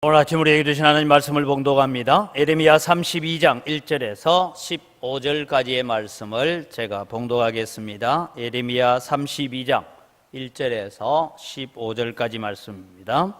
오늘 아침 우리에게 주신 하나님 말씀을 봉독합니다. 에레미야 32장 1절에서 15절까지의 말씀을 제가 봉독하겠습니다. 에레미야 32장 1절에서 15절까지 말씀입니다.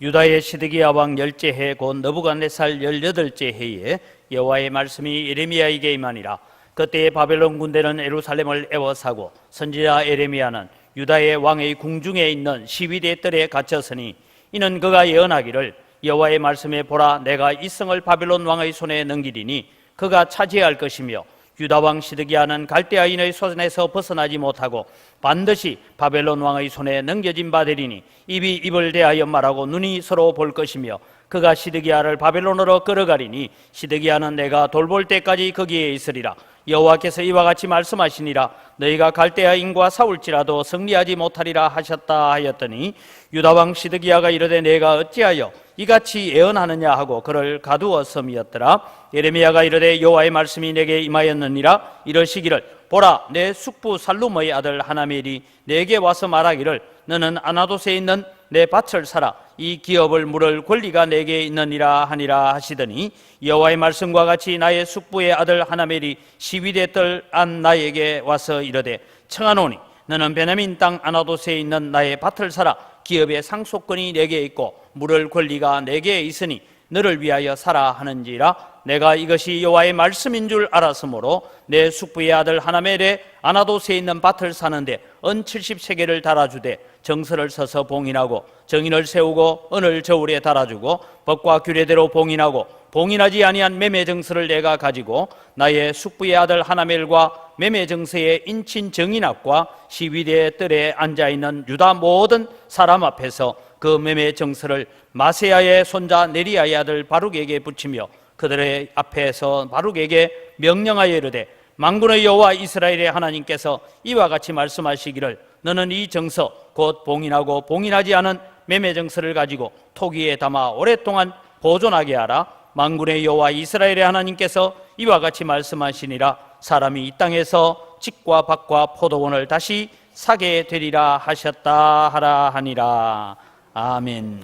유다의 시드기야 왕 열째 해 곧 느부갓네살 18째 해에 여호와의 말씀이 에레미야에게 임하니라. 그때의 바벨론 군대는 예루살렘을 애워싸고 선지자 에레미야는 유다의 왕의 궁중에 있는 시위대 뜰에 갇혔으니 이는 그가 예언하기를 여호와의 말씀에 보라, 내가 이 성을 바벨론 왕의 손에 넘기리니 그가 차지할 것이며 유다 왕 시드기야는 갈대아인의 손에서 벗어나지 못하고 반드시 바벨론 왕의 손에 넘겨진 바 되리니 입이 입을 대하여 말하고 눈이 서로 볼 것이며 그가 시드기야를 바벨론으로 끌어가리니 시드기야는 내가 돌볼 때까지 거기에 있으리라. 여호와께서 이와 같이 말씀하시니라. 너희가 갈대아인과 싸울지라도 승리하지 못하리라 하셨다 하였더니 유다 왕 시드기야가 이르되 내가 어찌하여 이같이 예언하느냐 하고 그를 가두었음이었더라. 예레미야가 이르되 여호와의 말씀이 내게 임하였느니라. 이러시기를 보라, 내 숙부 살룸의 아들 하나멜이 내게 와서 말하기를 너는 아나돗에 있는 내 밭을 사라. 이 기업을 물을 권리가 내게 있느니라 하니라 하시더니 여호와의 말씀과 같이 나의 숙부의 아들 하나멜이 시위대 뜰 안 나에게 와서 이르되 청하노니 너는 베냐민 땅 아나돗에 있는 나의 밭을 사라. 기업의 상속권이 내게 있고 물을 권리가 내게 있으니 너를 위하여 사라 하는지라. 내가 이것이 여호와의 말씀인 줄 알았으므로 내 숙부의 아들 하나멜의 아나돗에 있는 밭을 사는데 은 70세겔을 달아주되 정서를 서서 봉인하고 정인을 세우고 은을 저울에 달아주고 법과 규례대로 봉인하고 봉인하지 아니한 매매 정서를 내가 가지고 나의 숙부의 아들 하나멜과 매매 정서의 인친 정인학과 시위대 뜰에 앉아있는 유다 모든 사람 앞에서 그 매매 정서를 마세야의 손자 네리야의 아들 바룩에게 붙이며 그들의 앞에서 바룩에게 명령하여 이르되 만군의 여호와 이스라엘의 하나님께서 이와 같이 말씀하시기를 너는 이 정서 곧 봉인하고 봉인하지 않은 매매 정서를 가지고 토기에 담아 오랫동안 보존하게 하라. 만군의 여호와 이스라엘의 하나님께서 이와 같이 말씀하시니라. 사람이 이 땅에서 집과 밭과 포도원을 다시 사게 되리라 하셨다 하라 하니라. 아멘.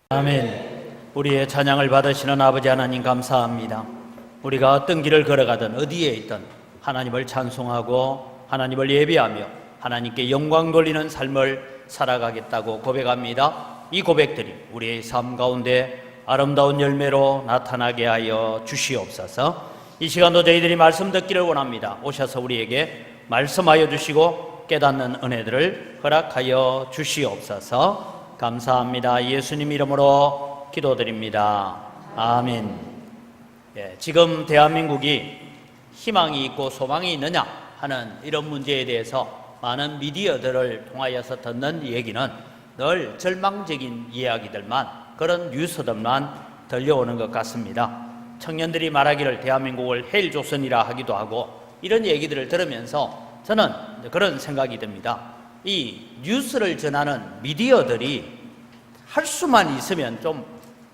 아멘. 우리의 찬양을 받으시는 아버지 하나님 감사합니다. 우리가 어떤 길을 걸어가든 어디에 있든 하나님을 찬송하고 하나님을 예배하며 하나님께 영광 돌리는 삶을 살아가겠다고 고백합니다. 이 고백들이 우리의 삶 가운데 아름다운 열매로 나타나게 하여 주시옵소서. 이 시간도 저희들이 말씀 듣기를 원합니다. 오셔서 우리에게 말씀하여 주시고 깨닫는 은혜들을 허락하여 주시옵소서. 감사합니다. 예수님 이름으로 기도드립니다. 아멘. 지금 대한민국이 희망이 있고 소망이 있느냐 하는 이런 문제에 대해서 많은 미디어들을 통하여서 듣는 얘기는 늘 절망적인 이야기들만, 그런 뉴스들만 들려오는 것 같습니다. 청년들이 말하기를 대한민국을 헬조선이라 하기도 하고 이런 얘기들을 들으면서 저는 그런 생각이 듭니다. 이 뉴스를 전하는 미디어들이 할 수만 있으면 좀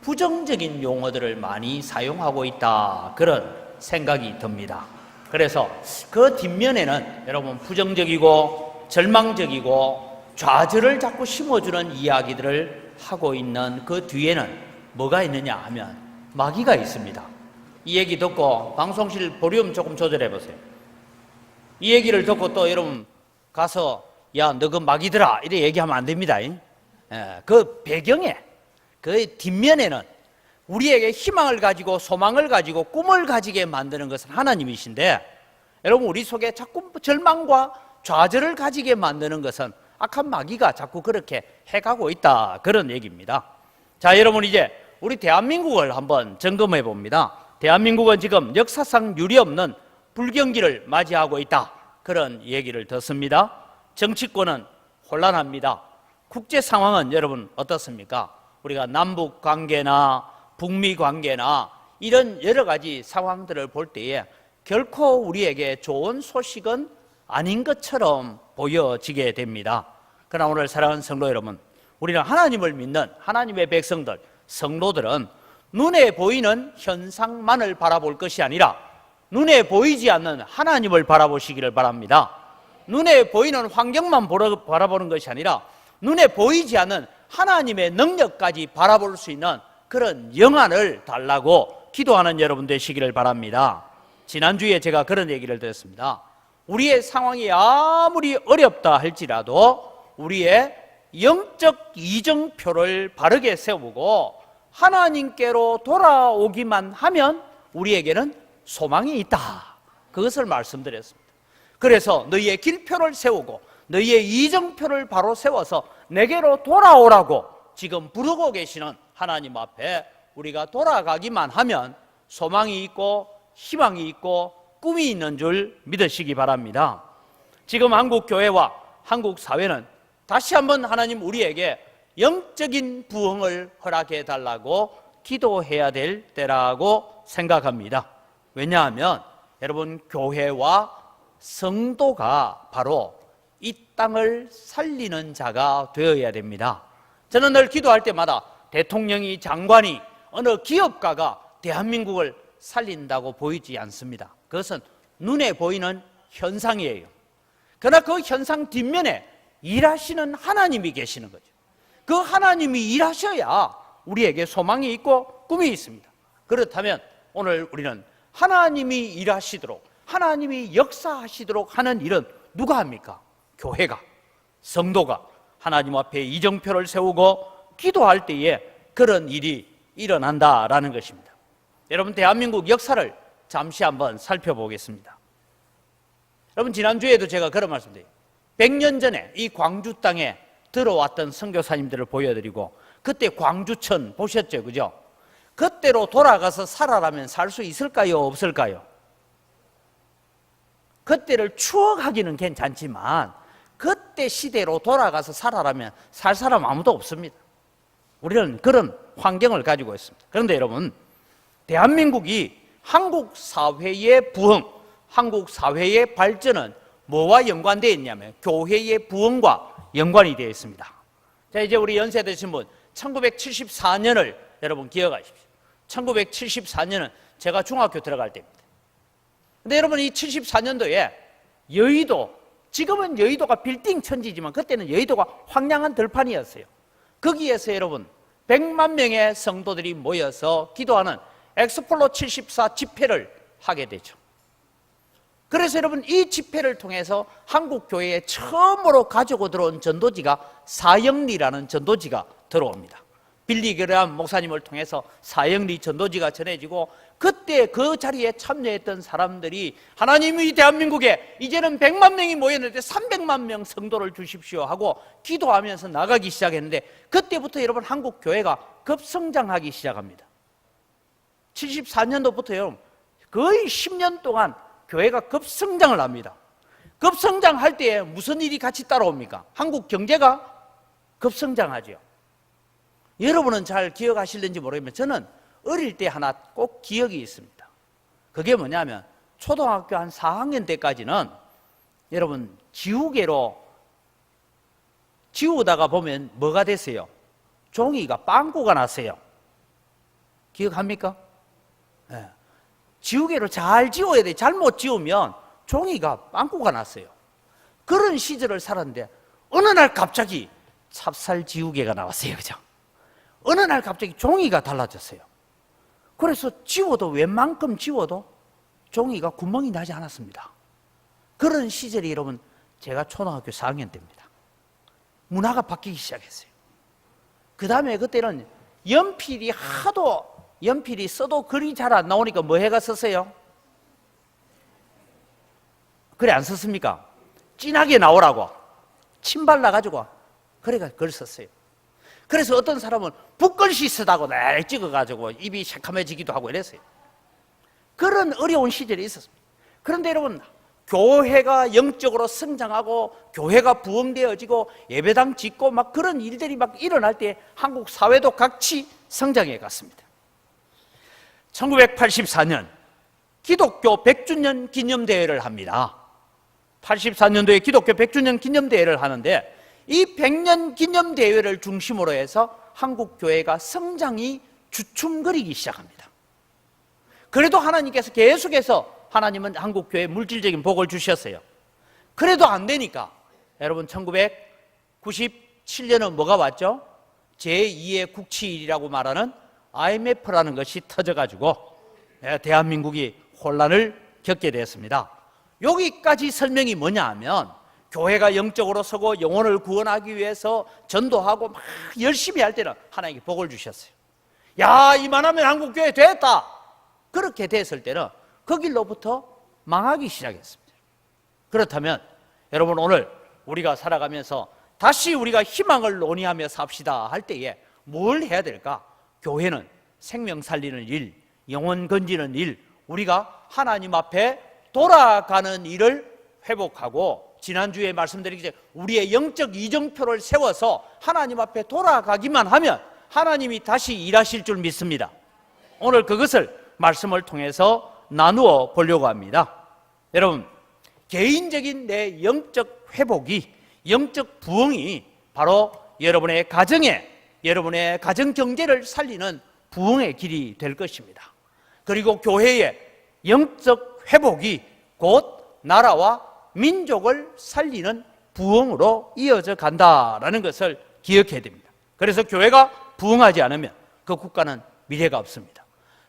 부정적인 용어들을 많이 사용하고 있다, 그런 생각이 듭니다. 그래서 그 뒷면에는 여러분 부정적이고 절망적이고 좌절을 자꾸 심어주는 이야기들을 하고 있는 그 뒤에는 뭐가 있느냐 하면 마귀가 있습니다. 이 얘기 듣고 방송실 볼륨 조금 조절해 보세요. 이 얘기를 듣고 또 여러분 가서 야, 너 그 마귀더라 이래 얘기하면 안 됩니다. 그 배경에, 그 뒷면에는 우리에게 희망을 가지고 소망을 가지고 꿈을 가지게 만드는 것은 하나님이신데, 여러분 우리 속에 자꾸 절망과 좌절을 가지게 만드는 것은 악한 마귀가 자꾸 그렇게 해가고 있다, 그런 얘기입니다. 자, 여러분 이제 우리 대한민국을 한번 점검해 봅니다. 대한민국은 지금 역사상 유례없는 불경기를 맞이하고 있다, 그런 얘기를 듣습니다. 정치권은 혼란합니다. 국제 상황은 여러분 어떻습니까? 우리가 남북 관계나 북미 관계나 이런 여러 가지 상황들을 볼 때에 결코 우리에게 좋은 소식은 아닌 것처럼 보여지게 됩니다. 그러나 오늘 사랑하는 성도 여러분, 우리는 하나님을 믿는 하나님의 백성들, 성도들은 눈에 보이는 현상만을 바라볼 것이 아니라 눈에 보이지 않는 하나님을 바라보시기를 바랍니다. 눈에 보이는 환경만 바라보는 것이 아니라 눈에 보이지 않는 하나님의 능력까지 바라볼 수 있는 그런 영안을 달라고 기도하는 여러분 되시기를 바랍니다. 지난주에 제가 그런 얘기를 드렸습니다. 우리의 상황이 아무리 어렵다 할지라도 우리의 영적 이정표를 바르게 세우고 하나님께로 돌아오기만 하면 우리에게는 소망이 있다. 그것을 말씀드렸습니다. 그래서 너희의 길표를 세우고 너희의 이정표를 바로 세워서 내게로 돌아오라고 지금 부르고 계시는 하나님 앞에 우리가 돌아가기만 하면 소망이 있고 희망이 있고 꿈이 있는 줄 믿으시기 바랍니다. 지금 한국 교회와 한국 사회는 다시 한번 하나님 우리에게 영적인 부흥을 허락해 달라고 기도해야 될 때라고 생각합니다. 왜냐하면 여러분, 교회와 성도가 바로 이 땅을 살리는 자가 되어야 됩니다. 저는 늘 기도할 때마다 대통령이, 장관이, 어느 기업가가 대한민국을 살린다고 보이지 않습니다. 그것은 눈에 보이는 현상이에요. 그러나 그 현상 뒷면에 일하시는 하나님이 계시는 거죠. 그 하나님이 일하셔야 우리에게 소망이 있고 꿈이 있습니다. 그렇다면 오늘 우리는 하나님이 일하시도록, 하나님이 역사하시도록 하는 일은 누가 합니까? 교회가, 성도가 하나님 앞에 이정표를 세우고 기도할 때에 그런 일이 일어난다라는 것입니다. 여러분, 대한민국 역사를 잠시 한번 살펴보겠습니다. 여러분, 지난주에도 제가 그런 말씀드려요. 100년 전에 이 광주 땅에 들어왔던 선교사님들을 보여드리고, 그때 광주천 보셨죠? 그죠? 그때로 돌아가서 살아라면 살 수 있을까요? 없을까요? 그때를 추억하기는 괜찮지만 그때 시대로 돌아가서 살아라면 살 사람 아무도 없습니다. 우리는 그런 환경을 가지고 있습니다. 그런데 여러분, 대한민국이 한국 사회의 부흥, 한국 사회의 발전은 뭐와 연관되어 있냐면 교회의 부흥과 연관이 되어 있습니다. 자, 이제 우리 연세 드신 분 1974년을 여러분 기억하십시오. 1974년은 제가 중학교 들어갈 때입니다. 근데 여러분, 이 74년도에 여의도, 지금은 여의도가 빌딩 천지지만 그때는 여의도가 황량한 들판이었어요. 거기에서 여러분 100만 명의 성도들이 모여서 기도하는 엑스폴로 74 집회를 하게 되죠. 그래서 여러분, 이 집회를 통해서 한국 교회에 처음으로 가지고 들어온 전도지가 사형리라는 전도지가 들어옵니다. 빌리 그레함 목사님을 통해서 사형리 전도지가 전해지고, 그때 그 자리에 참여했던 사람들이 하나님이 대한민국에 이제는 100만 명이 모였는데 300만 명 성도를 주십시오 하고 기도하면서 나가기 시작했는데, 그때부터 여러분 한국 교회가 급성장하기 시작합니다. 74년도부터 여러분 거의 10년 동안 교회가 급성장을 합니다. 급성장할 때에 무슨 일이 같이 따라옵니까? 한국 경제가 급성장하죠. 여러분은 잘 기억하실는지 모르겠지만 저는 어릴 때 하나 꼭 기억이 있습니다. 그게 뭐냐면 초등학교 한 4학년 때까지는 여러분 지우개로 지우다가 보면 뭐가 됐어요? 종이가 빵꾸가 났어요. 기억합니까? 네. 지우개로 잘 지워야 돼. 잘못 지우면 종이가 빵꾸가 났어요. 그런 시절을 살았는데 어느 날 갑자기 찹쌀 지우개가 나왔어요. 그죠? 어느 날 갑자기 종이가 달라졌어요. 그래서 지워도 웬만큼 지워도 종이가 구멍이 나지 않았습니다. 그런 시절이 여러분 제가 초등학교 4학년 때입니다. 문화가 바뀌기 시작했어요. 그 다음에 그때는 연필이 하도 연필이 써도 글이 잘 안 나오니까 뭐 해가 썼어요? 그래 안 썼습니까? 진하게 나오라고 침 발라가지고 그래가 글 썼어요. 그래서 어떤 사람은 붓글씨 쓰다고 날 찍어가지고 입이 새카매지기도 하고 이랬어요. 그런 어려운 시절이 있었습니다. 그런데 여러분, 교회가 영적으로 성장하고 교회가 부흥되어지고 예배당 짓고 막 그런 일들이 막 일어날 때 한국 사회도 같이 성장해 갔습니다. 1984년 기독교 100주년 기념대회를 합니다. 84년도에 기독교 100주년 기념대회를 하는데 이 100년 기념대회를 중심으로 해서 한국교회가 성장이 주춤거리기 시작합니다. 그래도 하나님께서 계속해서 하나님은 한국교회에 물질적인 복을 주셨어요. 그래도 안 되니까 여러분 1997년은 뭐가 왔죠? 제2의 국치일이라고 말하는 IMF라는 것이 터져가지고 대한민국이 혼란을 겪게 됐습니다. 여기까지 설명이 뭐냐 하면 교회가 영적으로 서고 영혼을 구원하기 위해서 전도하고 막 열심히 할 때는 하나님께 복을 주셨어요. 야, 이만하면 한국교회 됐다. 그렇게 됐을 때는 그 길로부터 망하기 시작했습니다. 그렇다면 여러분, 오늘 우리가 살아가면서 다시 우리가 희망을 논의하며 삽시다 할 때에 뭘 해야 될까? 교회는 생명 살리는 일, 영혼 건지는 일, 우리가 하나님 앞에 돌아가는 일을 회복하고, 지난주에 말씀드린 게 우리의 영적 이정표를 세워서 하나님 앞에 돌아가기만 하면 하나님이 다시 일하실 줄 믿습니다. 오늘 그것을 말씀을 통해서 나누어 보려고 합니다. 여러분, 개인적인 내 영적 회복이, 영적 부흥이 바로 여러분의 가정에, 여러분의 가정 경제를 살리는 부흥의 길이 될 것입니다. 그리고 교회의 영적 회복이 곧 나라와 민족을 살리는 부흥으로 이어져 간다라는 것을 기억해야 됩니다. 그래서 교회가 부흥하지 않으면 그 국가는 미래가 없습니다.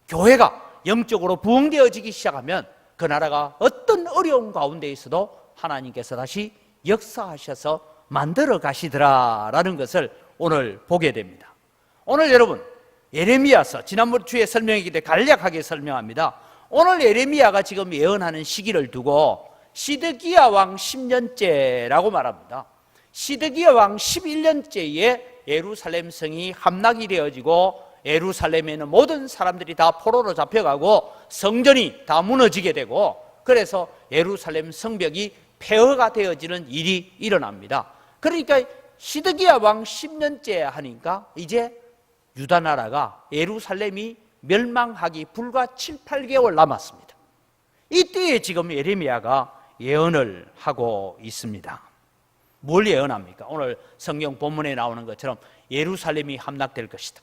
교회가 영적으로 부흥되어지기 시작하면 그 나라가 어떤 어려운 가운데 있어도 하나님께서 다시 역사하셔서 만들어 가시더라라는 것을 오늘 보게 됩니다. 오늘 여러분, 예레미야서, 지난번 주에 설명했기 때문에 간략하게 설명합니다. 오늘 예레미야가 지금 예언하는 시기를 두고 시드기야 왕 10년째라고 말합니다. 시드기야 왕 11년째에 예루살렘 성이 함락이 되어지고 예루살렘에는 모든 사람들이 다 포로로 잡혀가고 성전이 다 무너지게 되고, 그래서 예루살렘 성벽이 폐허가 되어지는 일이 일어납니다. 그러니까 시드기야 왕 10년째 하니까 이제 유다 나라가, 예루살렘이 멸망하기 불과 7, 8개월 남았습니다. 이때에 지금 예레미야가 예언을 하고 있습니다. 뭘 예언합니까? 오늘 성경 본문에 나오는 것처럼 예루살렘이 함락될 것이다.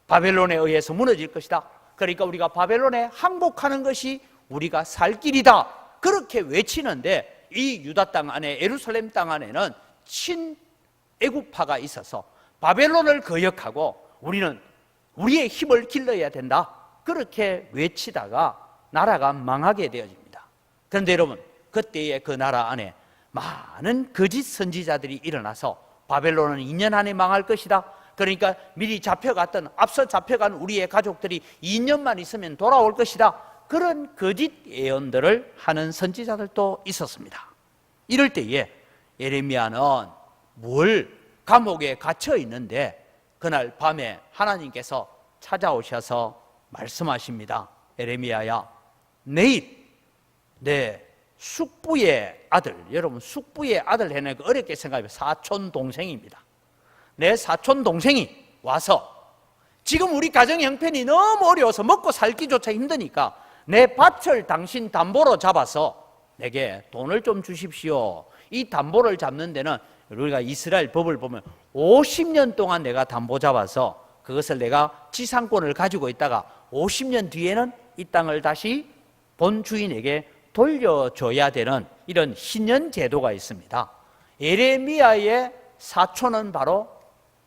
바벨론에 의해서 무너질 것이다. 그러니까 우리가 바벨론에 항복하는 것이 우리가 살 길이다. 그렇게 외치는데, 이 유다 땅 안에, 예루살렘 땅 안에는 친애굽파가 있어서 바벨론을 거역하고 우리는 우리의 힘을 길러야 된다. 그렇게 외치다가 나라가 망하게 되어집니다. 그런데 여러분, 그때의 그 나라 안에 많은 거짓 선지자들이 일어나서 바벨론은 2년 안에 망할 것이다. 그러니까 미리 잡혀갔던, 앞서 잡혀간 우리의 가족들이 2년만 있으면 돌아올 것이다. 그런 거짓 예언들을 하는 선지자들도 있었습니다. 이럴 때에 예레미야는 감옥에 갇혀 있는데 그날 밤에 하나님께서 찾아오셔서 말씀하십니다. 예레미야야, 내일 내 숙부의 아들, 여러분 숙부의 아들 해는 어렵게 생각하면 사촌 동생입니다. 내 사촌 동생이 와서 지금 우리 가정 형편이 너무 어려워서 먹고 살기조차 힘드니까 내 밭을 당신 담보로 잡아서 내게 돈을 좀 주십시오. 이 담보를 잡는 데는 우리가 이스라엘 법을 보면 50년 동안 내가 담보 잡아서 그것을 내가 지상권을 가지고 있다가 50년 뒤에는 이 땅을 다시 본 주인에게 돌려줘야 되는 이런 희년 제도가 있습니다. 예레미야의 사촌은 바로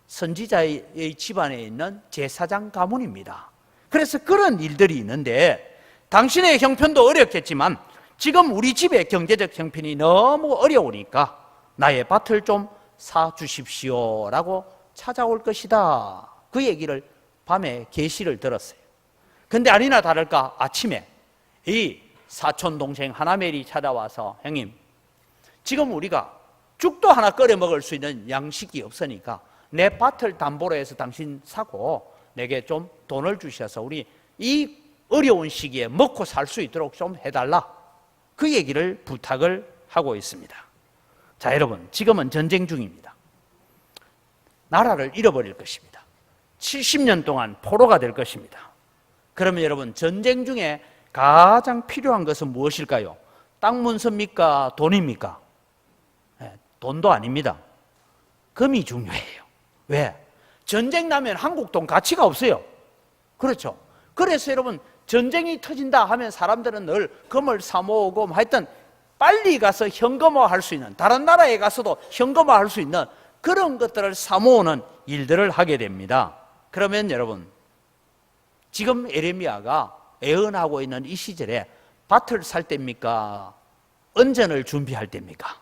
선지자의 집안에 있는 제사장 가문입니다. 그래서 그런 일들이 있는데, 당신의 형편도 어렵겠지만 지금 우리 집의 경제적 형편이 너무 어려우니까 나의 밭을 좀 사주십시오 라고 찾아올 것이다. 그 얘기를 밤에 계시를 들었어요. 근데 아니나 다를까 아침에 이 사촌 동생 하나멜이 찾아와서, 형님, 지금 우리가 죽도 하나 끓여 먹을 수 있는 양식이 없으니까 내 밭을 담보로 해서 당신 사고 내게 좀 돈을 주셔서 우리 이 어려운 시기에 먹고 살 수 있도록 좀 해달라. 그 얘기를 부탁을 하고 있습니다. 자, 여러분, 지금은 전쟁 중입니다. 나라를 잃어버릴 것입니다. 70년 동안 포로가 될 것입니다. 그러면 여러분, 전쟁 중에 가장 필요한 것은 무엇일까요? 땅 문서입니까? 돈입니까? 돈도 아닙니다. 금이 중요해요. 왜? 전쟁 나면 한국 돈 가치가 없어요. 그렇죠? 그래서 여러분, 전쟁이 터진다 하면 사람들은 늘 금을 사모으고 하여튼 빨리 가서 현금화할 수 있는, 다른 나라에 가서도 현금화할 수 있는 그런 것들을 사모으는 일들을 하게 됩니다. 그러면 여러분, 지금 에레미야가 애언하고 있는 이 시절에 밭을 살 때입니까? 언전을 준비할 때입니까?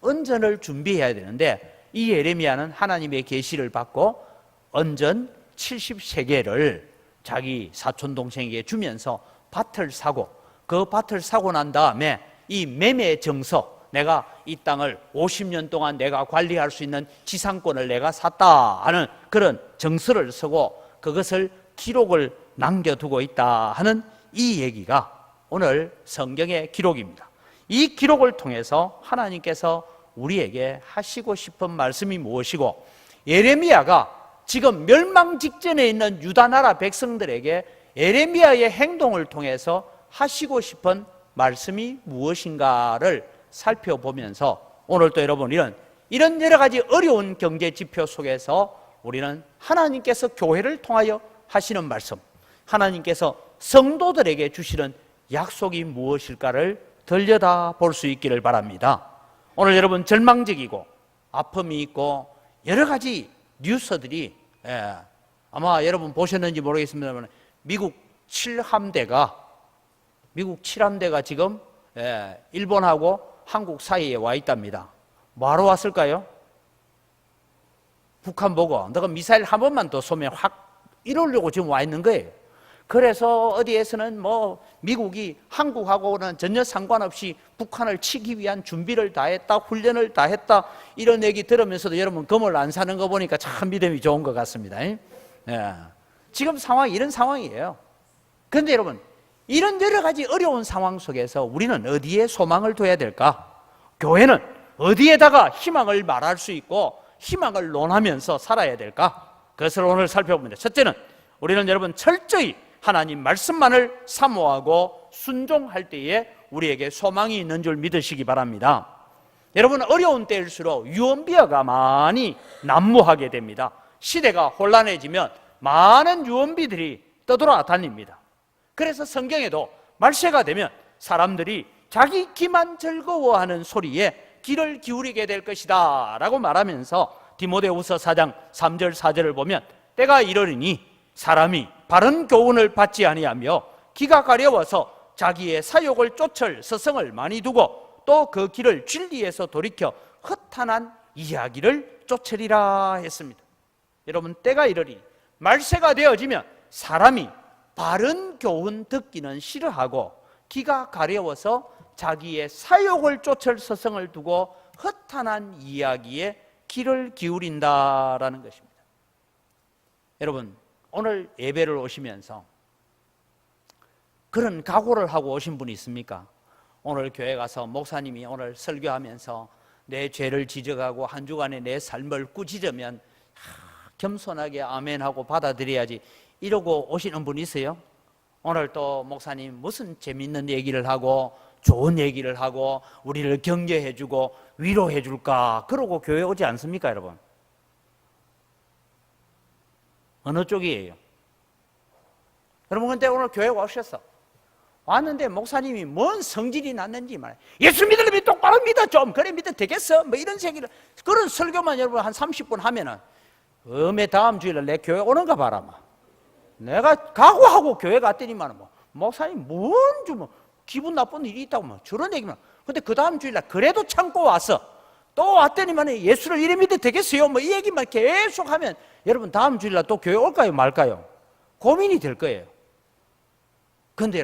언전을 준비해야 되는데 이 에레미야는 하나님의 계시를 받고 언전 70세겔을 자기 사촌 동생에게 주면서 밭을 사고, 그 밭을 사고 난 다음에 이 매매 정서, 내가 이 땅을 50년 동안 내가 관리할 수 있는 지상권을 내가 샀다 하는 그런 정서를 쓰고 그것을 기록을 남겨두고 있다 하는 이 얘기가 오늘 성경의 기록입니다. 이 기록을 통해서 하나님께서 우리에게 하시고 싶은 말씀이 무엇이고, 예레미야가 지금 멸망 직전에 있는 유다 나라 백성들에게 예레미야의 행동을 통해서 하시고 싶은 말씀이 무엇인가를 살펴보면서 오늘 또 여러분 이런 여러 가지 어려운 경제 지표 속에서 우리는 하나님께서 교회를 통하여 하시는 말씀, 하나님께서 성도들에게 주시는 약속이 무엇일까를 들여다 볼 수 있기를 바랍니다. 오늘 여러분 절망적이고 아픔이 있고 여러 가지 뉴스들이 아마 여러분 보셨는지 모르겠습니다만 미국 7함대가 지금 일본하고 한국 사이에 와 있답니다. 뭐하러 왔을까요? 북한 보고 너가 미사일 한 번만 더 쏘면 확 이러려고 지금 와 있는 거예요. 그래서 어디에서는 미국이 한국하고는 전혀 상관없이 북한을 치기 위한 준비를 다 했다, 훈련을 다 했다, 이런 얘기 들으면서도 여러분 금을 안 사는 거 보니까 참 믿음이 좋은 것 같습니다. 지금 상황이 이런 상황이에요. 그런데 여러분, 이런 여러 가지 어려운 상황 속에서 우리는 어디에 소망을 둬야 될까? 교회는 어디에다가 희망을 말할 수 있고 희망을 논하면서 살아야 될까? 그것을 오늘 살펴봅니다. 첫째는 우리는 여러분 철저히 하나님 말씀만을 사모하고 순종할 때에 우리에게 소망이 있는 줄 믿으시기 바랍니다. 여러분, 어려운 때일수록 유언비어가 많이 난무하게 됩니다. 시대가 혼란해지면 많은 유언비들이 떠돌아다닙니다. 그래서 성경에도 말세가 되면 사람들이 자기 귀만 즐거워하는 소리에 귀를 기울이게 될 것이다 라고 말하면서 디모데후서 4장 3절 4절을 보면 때가 이르리니 사람이 바른 교훈을 받지 아니하며 귀가 가려워서 자기의 사욕을 쫓을 서성을 많이 두고 또 그 길을 진리에서 돌이켜 허탄한 이야기를 쫓으리라 했습니다. 여러분, 때가 이르리 말세가 되어지면 사람이 바른 교훈 듣기는 싫어하고 귀가 가려워서 자기의 사욕을 쫓을 서성을 두고 허탄한 이야기에 귀를 기울인다라는 것입니다. 여러분, 오늘 예배를 오시면서 그런 각오를 하고 오신 분이 있습니까? 오늘 교회 가서 목사님이 오늘 설교하면서 내 죄를 지적하고 한 주간의 내 삶을 꾸짖으면 겸손하게 아멘하고 받아들여야지 이러고 오시는 분 있어요? 오늘 또 목사님 무슨 재밌는 얘기를 하고 좋은 얘기를 하고 우리를 격려해 주고 위로해 줄까 그러고 교회 오지 않습니까, 여러분? 어느 쪽이에요? 여러분, 근데 오늘 교회 오셨어. 왔는데 목사님이 뭔 성질이 났는지 말이야. 예수 믿으려면 똑바로 믿어 좀. 그래 믿어 되겠어? 뭐 이런 얘기를, 그런 설교만 여러분 한 30분 하면은 다음 주일날 내 교회 오는가 봐라. 내가 각오하고 교회 갔더니만 목사님 뭔지 기분 나쁜 일이 있다고 저런 얘기만. 근데 그 다음 주일날 그래도 참고 왔어. 또 왔더니만 예수를 이래 믿어도 되겠어요? 이 얘기만 계속 하면 여러분 다음 주일날 또 교회 올까요 말까요? 고민이 될 거예요. 그런데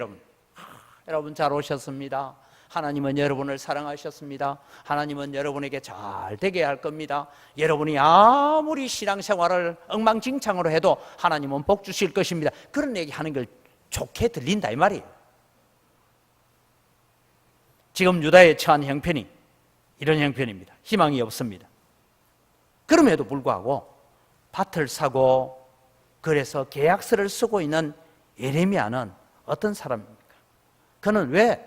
여러분 잘 오셨습니다. 하나님은 여러분을 사랑하셨습니다. 하나님은 여러분에게 잘 되게 할 겁니다. 여러분이 아무리 신앙생활을 엉망진창으로 해도 하나님은 복 주실 것입니다. 그런 얘기하는 걸 좋게 들린다 이 말이에요. 지금 유다에 처한 형편이 이런 형편입니다. 희망이 없습니다. 그럼에도 불구하고 밭을 사고 그래서 계약서를 쓰고 있는 예레미야는 어떤 사람입니까? 그는 왜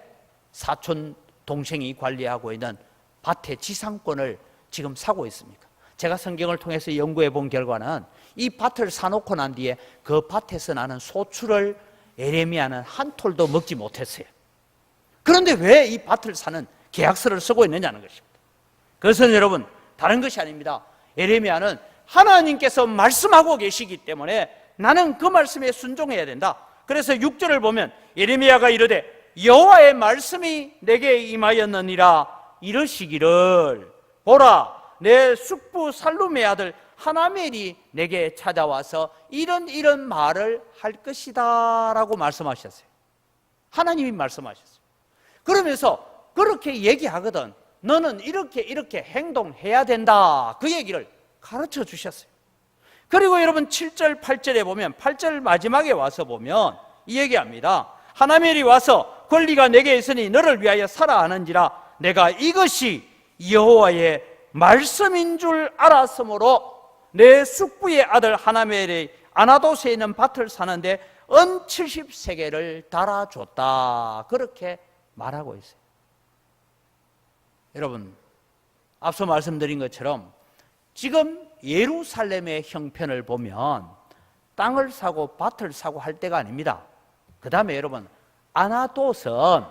사촌 동생이 관리하고 있는 밭의 지상권을 지금 사고 있습니까? 제가 성경을 통해서 연구해 본 결과는 이 밭을 사놓고 난 뒤에 그 밭에서 나는 소출을 예레미야는 한 톨도 먹지 못했어요. 그런데 왜 이 밭을 사는 계약서를 쓰고 있느냐는 것입니다. 그것은 여러분 다른 것이 아닙니다. 예레미야는 하나님께서 말씀하고 계시기 때문에 나는 그 말씀에 순종해야 된다. 그래서 6절을 보면 예레미야가 이르되 여호와의 말씀이 내게 임하였느니라 이르시기를 보라 내 숙부 살룸의 아들 하나멜이 내게 찾아와서 이런 말을 할 것이다 라고 말씀하셨어요. 하나님이 말씀하셨어요. 그러면서 그렇게 얘기하거든 너는 이렇게 행동해야 된다 그 얘기를 가르쳐 주셨어요. 그리고 여러분 7절 8절에 보면 8절 마지막에 와서 보면 이 얘기합니다. 하나멜이 와서 권리가 내게 있으니 너를 위하여 살아 하는지라 내가 이것이 여호와의 말씀인 줄 알았으므로 내 숙부의 아들 하나멜이 아나도스에 있는 밭을 사는데 은 70세겔을 달아줬다 그렇게 말하고 있어요. 여러분 앞서 말씀드린 것처럼 지금 예루살렘의 형편을 보면 땅을 사고 밭을 사고 할 때가 아닙니다. 그 다음에 여러분 아나도스는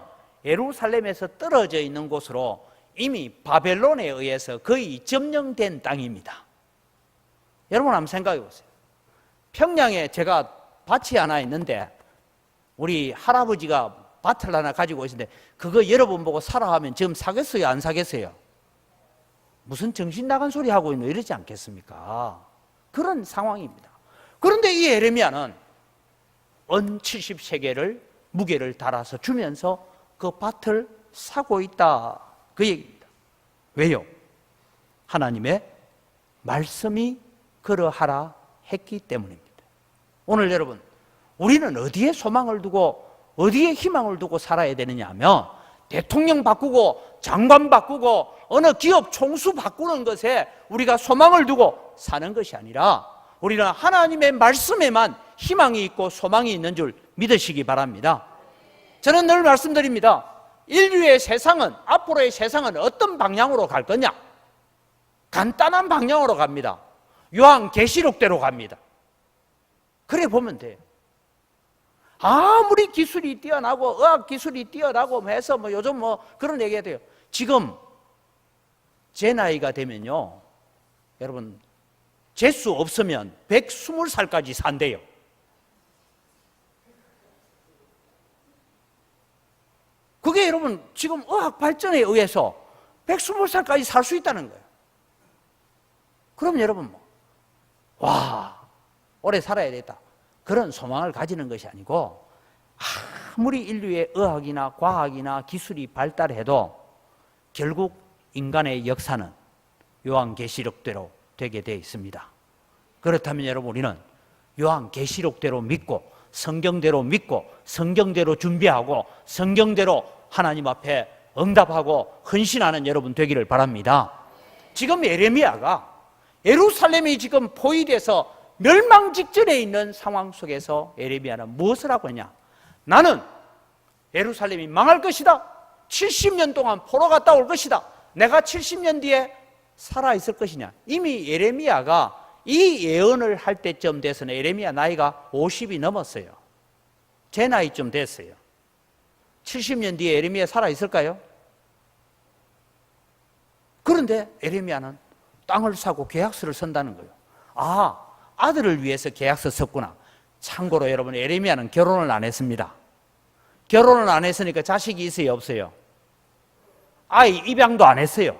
예루살렘에서 떨어져 있는 곳으로 이미 바벨론에 의해서 거의 점령된 땅입니다. 여러분 한번 생각해 보세요. 평양에 제가 밭이 하나 있는데 우리 할아버지가 밭을 하나 가지고 있는데 그거 여러분 보고 사라 하면 지금 사겠어요 안 사겠어요? 무슨 정신 나간 소리 하고 있노 이러지 않겠습니까? 그런 상황입니다. 그런데 이 예레미야는 은 70세겔을 무게를 달아서 주면서 그 밭을 사고 있다 그 얘기입니다. 왜요? 하나님의 말씀이 그러하라 했기 때문입니다. 오늘 여러분 우리는 어디에 소망을 두고 어디에 희망을 두고 살아야 되느냐 하면 대통령 바꾸고 장관 바꾸고 어느 기업 총수 바꾸는 것에 우리가 소망을 두고 사는 것이 아니라 우리는 하나님의 말씀에만 희망이 있고 소망이 있는 줄 믿으시기 바랍니다. 저는 늘 말씀드립니다. 인류의 세상은 앞으로의 세상은 어떤 방향으로 갈 거냐? 간단한 방향으로 갑니다. 요한계시록대로 갑니다. 그래 보면 돼요. 아무리 기술이 뛰어나고 의학 기술이 뛰어나고 해서 요즘 그런 얘기가 돼요. 지금 제 나이가 되면요 여러분 재수 없으면 120살까지 산대요. 그게 여러분 지금 의학 발전에 의해서 120살까지 살 수 있다는 거예요. 그럼 여러분 와 오래 살아야 되겠다 그런 소망을 가지는 것이 아니고 아무리 인류의 의학이나 과학이나 기술이 발달해도 결국 인간의 역사는 요한계시록대로 되게 되어 있습니다. 그렇다면 여러분 우리는 요한계시록대로 믿고 성경대로 믿고 성경대로 준비하고 성경대로 하나님 앞에 응답하고 헌신하는 여러분 되기를 바랍니다. 지금 예레미야가 예루살렘이 지금 포위돼서 멸망 직전에 있는 상황 속에서 예레미야는 무엇을 하고 있냐? 나는 예루살렘이 망할 것이다. 70년 동안 포로 갔다 올 것이다. 내가 70년 뒤에 살아있을 것이냐? 이미 예레미야가 이 예언을 할 때쯤 돼서는 예레미야 나이가 50이 넘었어요. 제 나이쯤 됐어요. 70년 뒤에 예레미야 살아있을까요? 그런데 예레미야는 땅을 사고 계약서를 쓴다는 거예요. 아들을 위해서 계약서 썼구나. 참고로 여러분 예레미야는 결혼을 안 했습니다. 결혼을 안 했으니까 자식이 있어요 없어요? 아이 입양도 안 했어요.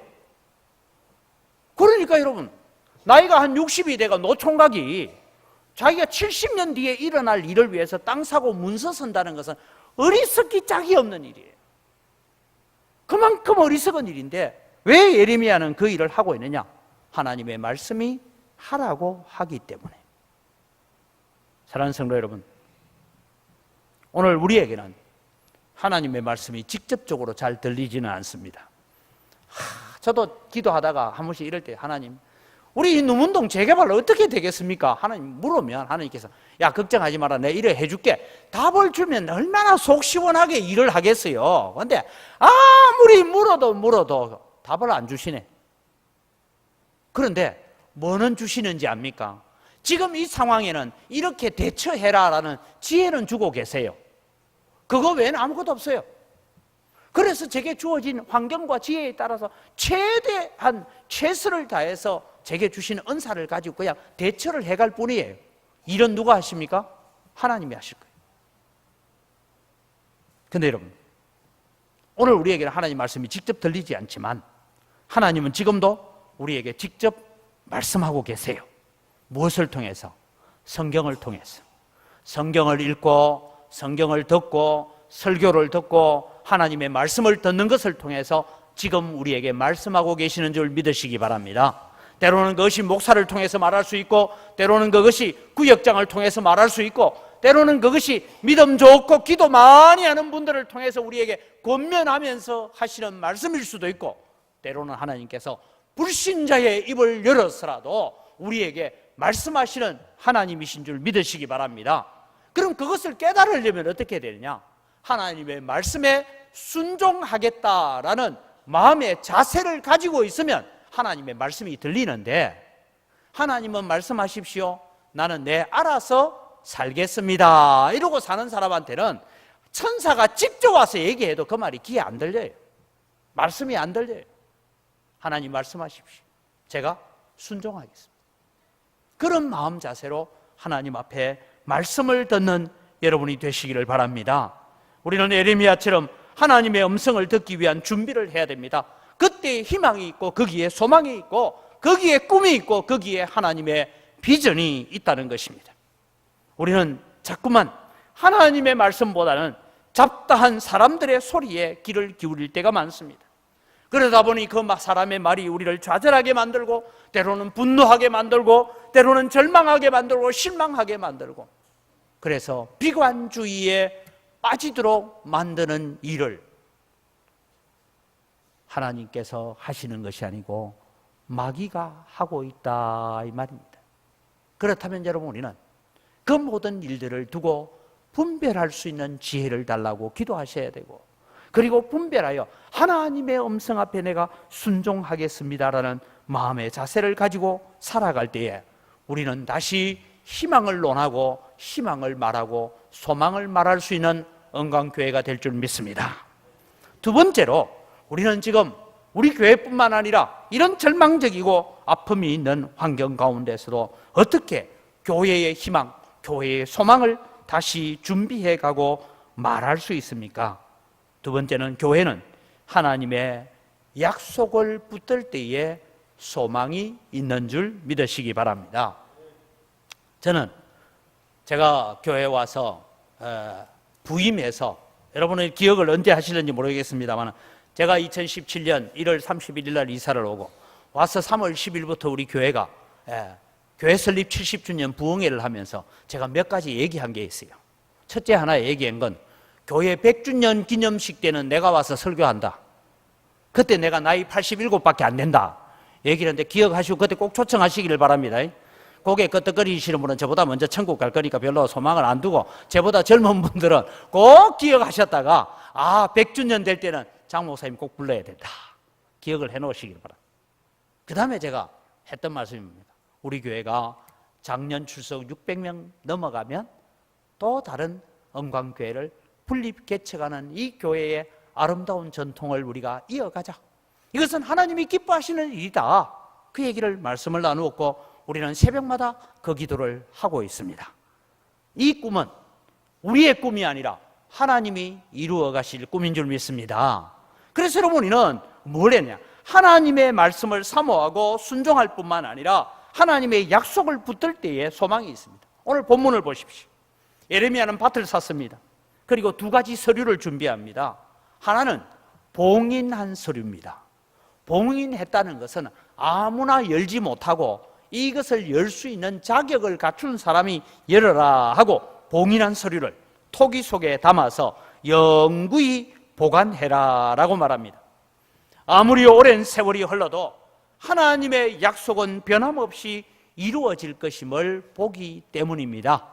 그러니까 여러분 나이가 한 60이 돼가 노총각이 자기가 70년 뒤에 일어날 일을 위해서 땅 사고 문서 쓴다는 것은 어리석기 짝이 없는 일이에요. 그만큼 어리석은 일인데 왜 예레미야는 그 일을 하고 있느냐? 하나님의 말씀이 하라고 하기 때문에. 사랑하는 성도 여러분, 오늘 우리에게는 하나님의 말씀이 직접적으로 잘 들리지는 않습니다. 저도 기도하다가 한 번씩 이럴 때 하나님 우리 이 누문동 재개발 어떻게 되겠습니까? 하나님 물으면 하나님께서 야 걱정하지 마라 내가 일을 해줄게. 답을 주면 얼마나 속 시원하게 일을 하겠어요. 그런데 아무리 물어도 답을 안 주시네. 그런데 뭐는 주시는지 압니까? 지금 이 상황에는 이렇게 대처해라라는 지혜는 주고 계세요. 그거 외에는 아무것도 없어요. 그래서 제게 주어진 환경과 지혜에 따라서 최대한 최선을 다해서 제게 주신 은사를 가지고 그냥 대처를 해갈 뿐이에요. 일은 누가 하십니까? 하나님이 하실 거예요. 근데 여러분, 오늘 우리에게는 하나님 말씀이 직접 들리지 않지만 하나님은 지금도 우리에게 직접 말씀하고 계세요. 무엇을 통해서? 성경을 통해서. 성경을 읽고 성경을 듣고 설교를 듣고 하나님의 말씀을 듣는 것을 통해서 지금 우리에게 말씀하고 계시는 줄 믿으시기 바랍니다. 때로는 그것이 목사를 통해서 말할 수 있고, 때로는 그것이 구역장을 통해서 말할 수 있고, 때로는 그것이 믿음 좋고 기도 많이 하는 분들을 통해서 우리에게 권면하면서 하시는 말씀일 수도 있고, 때로는 하나님께서 불신자의 입을 열어서라도 우리에게 말씀하시는 하나님이신 줄 믿으시기 바랍니다. 그럼 그것을 깨달으려면 어떻게 되느냐? 하나님의 말씀에 순종하겠다라는 마음의 자세를 가지고 있으면 하나님의 말씀이 들리는데, 하나님은 말씀하십시오, 나는 내 알아서 살겠습니다, 이러고 사는 사람한테는 천사가 직접 와서 얘기해도 그 말이 귀에 안 들려요. 말씀이 안 들려요. 하나님 말씀하십시오, 제가 순종하겠습니다. 그런 마음 자세로 하나님 앞에 말씀을 듣는 여러분이 되시기를 바랍니다. 우리는 예레미야처럼 하나님의 음성을 듣기 위한 준비를 해야 됩니다. 그때 희망이 있고 거기에 소망이 있고 거기에 꿈이 있고 거기에 하나님의 비전이 있다는 것입니다. 우리는 자꾸만 하나님의 말씀보다는 잡다한 사람들의 소리에 귀를 기울일 때가 많습니다. 그러다 보니 그 사람의 말이 우리를 좌절하게 만들고, 때로는 분노하게 만들고, 때로는 절망하게 만들고, 실망하게 만들고, 그래서 비관주의에 빠지도록 만드는 일을 하나님께서 하시는 것이 아니고 마귀가 하고 있다, 이 말입니다. 그렇다면 여러분, 우리는 그 모든 일들을 두고 분별할 수 있는 지혜를 달라고 기도하셔야 되고, 그리고 분별하여 하나님의 음성 앞에 내가 순종하겠습니다라는 마음의 자세를 가지고 살아갈 때에 우리는 다시 희망을 논하고 희망을 말하고 소망을 말할 수 있는 은광교회가 될 줄 믿습니다. 두 번째로, 우리는 지금 우리 교회뿐만 아니라 이런 절망적이고 아픔이 있는 환경 가운데서도 어떻게 교회의 희망, 교회의 소망을 다시 준비해 가고 말할 수 있습니까? 두 번째는, 교회는 하나님의 약속을 붙들 때에 소망이 있는 줄 믿으시기 바랍니다. 저는 제가 교회에 와서 부임해서, 여러분의 기억을 언제 하시는지 모르겠습니다만, 제가 2017년 1월 31일 날 이사를 오고 와서 3월 10일부터 우리 교회가 교회 설립 70주년 부흥회를 하면서 제가 몇 가지 얘기한 게 있어요. 첫째 하나 얘기한 건, 교회 100주년 기념식 때는 내가 와서 설교한다. 그때 내가 나이 87밖에 안 된다 얘기를 했는데, 기억하시고 그때 꼭 초청하시기를 바랍니다. 고개 끄덕거리시는 분은 저보다 먼저 천국 갈 거니까 별로 소망을 안 두고, 저보다 젊은 분들은 꼭 기억하셨다가 100주년 될 때는 장 목사님 꼭 불러야 된다, 기억을 해놓으시길 바랍니다. 그 다음에 제가 했던 말씀입니다. 우리 교회가 작년 출석 600명 넘어가면 또 다른 은광교회를 분립 개척하는 이 교회의 아름다운 전통을 우리가 이어가자. 이것은 하나님이 기뻐하시는 일이다. 그 얘기를 말씀을 나누었고, 우리는 새벽마다 그 기도를 하고 있습니다. 이 꿈은 우리의 꿈이 아니라 하나님이 이루어 가실 꿈인 줄 믿습니다. 그래서 여러분, 우리는 뭘 했냐? 하나님의 말씀을 사모하고 순종할 뿐만 아니라 하나님의 약속을 붙들 때에 소망이 있습니다. 오늘 본문을 보십시오. 예레미야는 밭을 샀습니다. 그리고 두 가지 서류를 준비합니다. 하나는 봉인한 서류입니다. 봉인했다는 것은 아무나 열지 못하고 이것을 열 수 있는 자격을 갖춘 사람이 열어라 하고 봉인한 서류를 토기 속에 담아서 영구히 보관해라 라고 말합니다. 아무리 오랜 세월이 흘러도 하나님의 약속은 변함없이 이루어질 것임을 보기 때문입니다.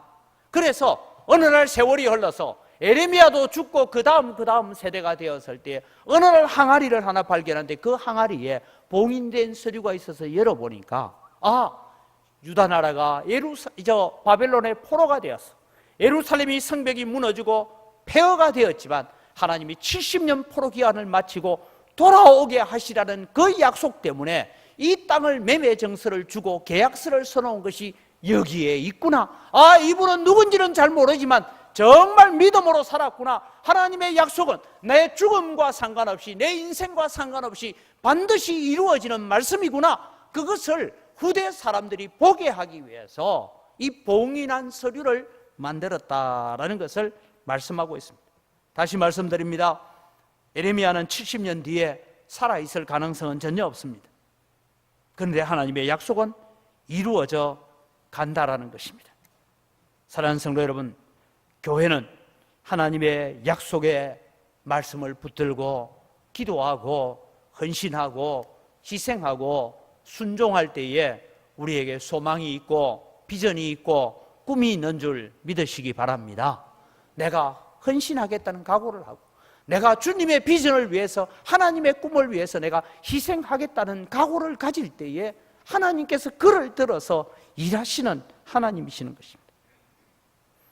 그래서 어느 날 세월이 흘러서 예레미야도 죽고 그 다음 세대가 되었을 때 어느 날 항아리를 하나 발견하는데, 그 항아리에 봉인된 서류가 있어서 열어보니까 유다 나라가 바벨론의 포로가 되었어. 예루살렘이 성벽이 무너지고 폐허가 되었지만 하나님이 70년 포로 기한을 마치고 돌아오게 하시라는 그 약속 때문에 이 땅을 매매 정서를 주고 계약서를 써놓은 것이 여기에 있구나. 아, 이분은 누군지는 잘 모르지만 정말 믿음으로 살았구나. 하나님의 약속은 내 죽음과 상관없이, 내 인생과 상관없이 반드시 이루어지는 말씀이구나. 그것을 후대 사람들이 보게 하기 위해서 이 봉인한 서류를 만들었다라는 것을 말씀하고 있습니다. 다시 말씀드립니다. 예레미야는 70년 뒤에 살아있을 가능성은 전혀 없습니다. 그런데 하나님의 약속은 이루어져 간다라는 것입니다. 사랑하는 성도 여러분, 교회는 하나님의 약속의 말씀을 붙들고 기도하고 헌신하고 희생하고 순종할 때에 우리에게 소망이 있고 비전이 있고 꿈이 있는 줄 믿으시기 바랍니다. 내가 헌신하겠다는 각오를 하고, 내가 주님의 비전을 위해서, 하나님의 꿈을 위해서 내가 희생하겠다는 각오를 가질 때에 하나님께서 그를 들어서 일하시는 하나님이시는 것입니다.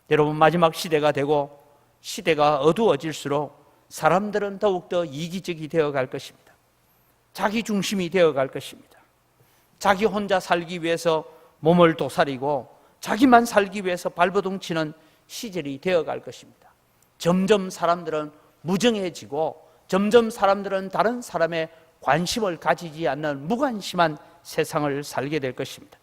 여러분, 마지막 시대가 되고 시대가 어두워질수록 사람들은 더욱더 이기적이 되어갈 것입니다. 자기 중심이 되어갈 것입니다. 자기 혼자 살기 위해서 몸을 도사리고 자기만 살기 위해서 발버둥 치는 시절이 되어갈 것입니다. 점점 사람들은 무정해지고 점점 사람들은 다른 사람의 관심을 가지지 않는 무관심한 세상을 살게 될 것입니다.